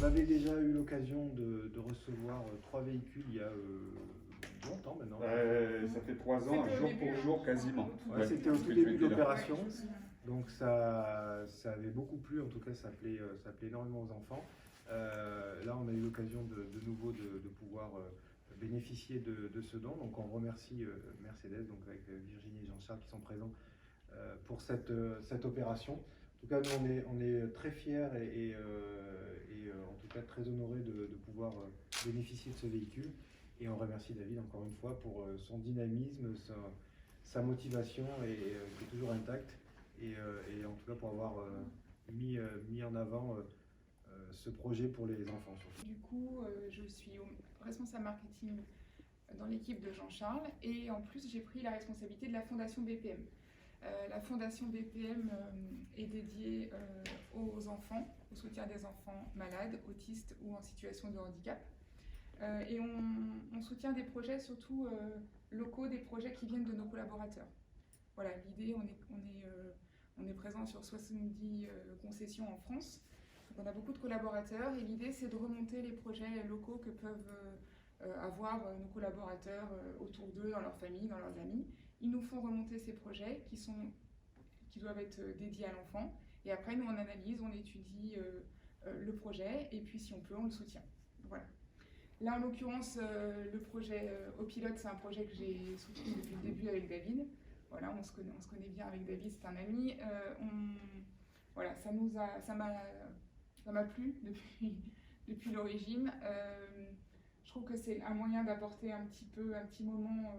On avait déjà eu l'occasion de recevoir 3 véhicules il y a longtemps maintenant. Ça fait 3 ans, jour pour jour quasiment. Ouais, c'était au tout début de l'opération. Donc ça avait beaucoup plu, en tout cas ça plaît énormément aux enfants. Là on a eu l'occasion de nouveau de pouvoir bénéficier de ce don. Donc on remercie Mercedes, donc avec Virginie et Jean-Charles qui sont présents pour cette opération. En tout cas, nous, on est très fiers et en tout cas très honorés de pouvoir bénéficier de ce véhicule. Et on remercie David encore une fois pour son dynamisme, sa motivation qui est toujours intacte. Et en tout cas pour avoir mis en avant ce projet pour les enfants. Surtout. Du coup, je suis responsable marketing dans l'équipe de Jean-Charles et en plus j'ai pris la responsabilité de la fondation BPM. La fondation BPM est dédiée aux enfants, au soutien des enfants malades, autistes ou en situation de handicap. Et on soutient des projets surtout locaux, des projets qui viennent de nos collaborateurs. Voilà, l'idée, on est présent sur 70 concessions en France. Donc on a beaucoup de collaborateurs et l'idée c'est de remonter les projets locaux que peuvent avoir nos collaborateurs autour d'eux, dans leur famille, dans leurs amis. Ils nous font remonter ces projets qui doivent être dédiés à l'enfant. Et après, nous, on analyse, on étudie le projet et puis, si on peut, on le soutient. Voilà. Là, en l'occurrence, le projet Au Pilote, c'est un projet que j'ai soutenu depuis le début avec David. Voilà, on se connaît bien avec David, c'est un ami. Voilà, ça m'a plu depuis l'origine. Je trouve que c'est un moyen d'apporter un petit moment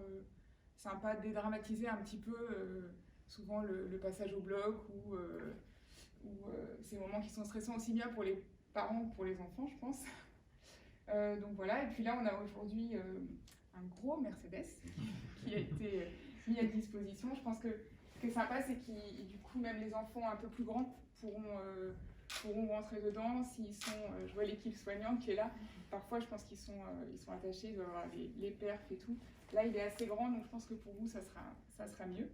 sympa, de dédramatiser un petit peu souvent le passage au bloc ou ces moments qui sont stressants aussi bien pour les parents que pour les enfants, je pense. Donc voilà, et puis là on a aujourd'hui un gros Mercedes qui a été mis à disposition. Je pense que ce qui est sympa, c'est que du coup même les enfants un peu plus grands pourront rentrer dedans s'ils sont, je vois l'équipe soignante qui est là, parfois je pense qu'ils sont attachés, ils doivent avoir les perfs et tout. Là il est assez grand, donc je pense que pour vous ça sera mieux.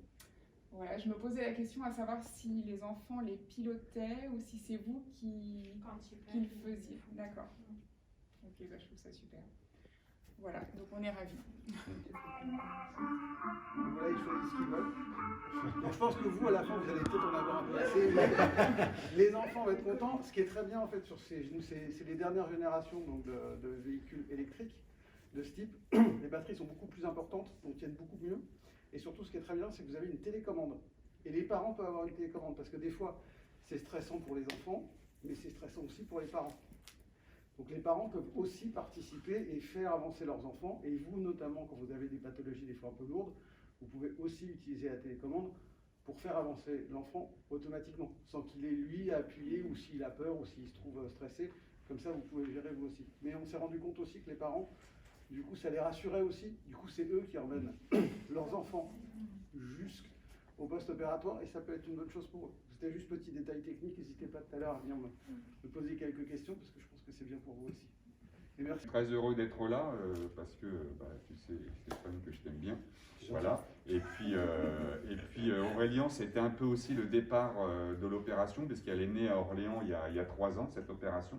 Voilà, je me posais la question à savoir si les enfants les pilotaient ou si c'est vous qui le faisiez. D'accord. Ok, bah, je trouve ça super. Voilà, donc on est ravis. Voilà, ils choisissent ce qu'ils veulent. Donc je pense que vous, à la fin, vous allez peut-être en avoir un peu assez. Les enfants vont être contents. Ce qui est très bien, en fait, c'est les dernières générations donc, de véhicules électriques de ce type. Les batteries sont beaucoup plus importantes, donc tiennent beaucoup mieux. Et surtout, ce qui est très bien, c'est que vous avez une télécommande. Et les parents peuvent avoir une télécommande, parce que des fois, c'est stressant pour les enfants, mais c'est stressant aussi pour les parents. Donc les parents peuvent aussi participer et faire avancer leurs enfants. Et vous, notamment, quand vous avez des pathologies des fois un peu lourdes, vous pouvez aussi utiliser la télécommande pour faire avancer l'enfant automatiquement, sans qu'il ait lui à appuyer ou s'il a peur ou s'il se trouve stressé. Comme ça, vous pouvez gérer vous aussi. Mais on s'est rendu compte aussi que les parents, du coup, ça les rassurait aussi. Du coup, c'est eux qui emmènent leurs enfants jusqu'au post-opératoire et ça peut être une bonne chose pour eux. C'était juste petit détail technique, n'hésitez pas tout à l'heure à venir me poser quelques questions parce que je pense que c'est bien pour vous aussi. Et merci. Très heureux d'être là parce que tu sais Stéphane que je t'aime bien. Voilà. Et puis Aurélien, c'était un peu aussi le départ de l'opération puisqu'elle est née à Orléans il y a 3 ans cette opération.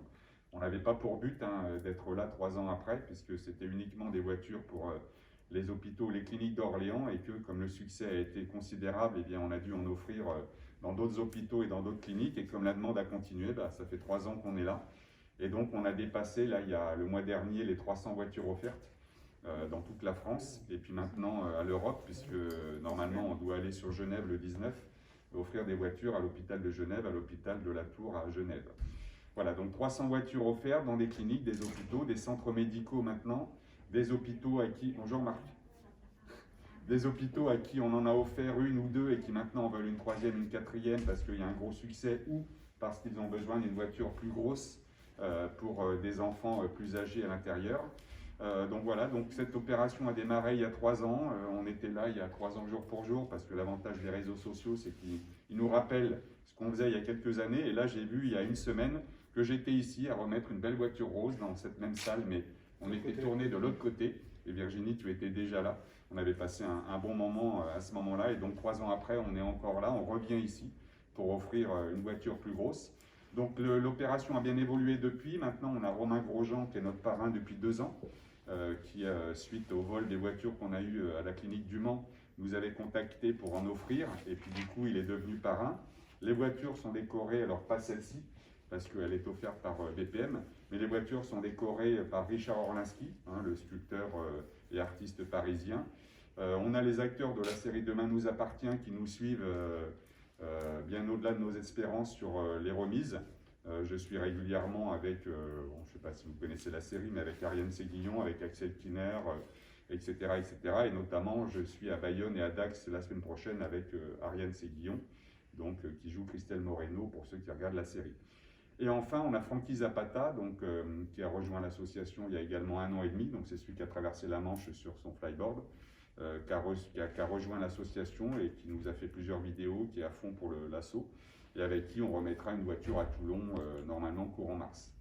On n'avait pas pour but d'être là 3 ans après puisque c'était uniquement des voitures pour les hôpitaux, les cliniques d'Orléans et que comme le succès a été considérable, eh bien, on a dû en offrir dans d'autres hôpitaux et dans d'autres cliniques et comme la demande a continué, ça fait 3 ans qu'on est là. Et donc on a dépassé, là il y a le mois dernier, les 300 voitures offertes dans toute la France et puis maintenant à l'Europe puisque normalement on doit aller sur Genève le 19 offrir des voitures à l'hôpital de Genève, à l'hôpital de la Tour à Genève. Voilà, donc 300 voitures offertes dans des cliniques, des hôpitaux, des centres médicaux maintenant, des hôpitaux à qui... Bonjour Marc. Des hôpitaux à qui on en a offert une ou deux et qui maintenant en veulent une troisième, une quatrième parce qu'il y a un gros succès ou parce qu'ils ont besoin d'une voiture plus grosse pour des enfants plus âgés à l'intérieur. Donc voilà, donc cette opération a démarré il y a 3 ans. On était là il y a 3 ans jour pour jour parce que l'avantage des réseaux sociaux, c'est qu'ils nous rappellent ce qu'on faisait il y a quelques années. Et là, j'ai vu il y a une semaine que j'étais ici à remettre une belle voiture rose dans cette même salle, mais on était tourné de l'autre côté. Et Virginie, tu étais déjà là. On avait passé un bon moment à ce moment-là. Et donc 3 ans après, on est encore là. On revient ici pour offrir une voiture plus grosse. Donc l'opération a bien évolué depuis. Maintenant, on a Romain Grosjean qui est notre parrain depuis 2 ans, qui, suite au vol des voitures qu'on a eu à la clinique du Mans, nous avait contacté pour en offrir. Et puis du coup, il est devenu parrain. Les voitures sont décorées, alors pas celle-ci, parce qu'elle est offerte par BPM, mais les voitures sont décorées par Richard Orlinski, hein, le sculpteur et artiste parisien. On a les acteurs de la série Demain nous appartient qui nous suivent bien au-delà de nos espérances sur les remises. Je suis régulièrement avec, je ne sais pas si vous connaissez la série, mais avec Ariane Séguillon, avec Axel Kinner, etc., etc. Et notamment, je suis à Bayonne et à Dax la semaine prochaine avec Ariane Séguillon, donc, qui joue Christelle Moreno pour ceux qui regardent la série. Et enfin, on a Francky Zapata, donc, qui a rejoint l'association il y a également 1 an et demi, donc c'est celui qui a traversé la Manche sur son flyboard, qui a rejoint l'association et qui nous a fait plusieurs vidéos, qui est à fond pour l'assaut, et avec qui on remettra une voiture à Toulon, normalement courant mars.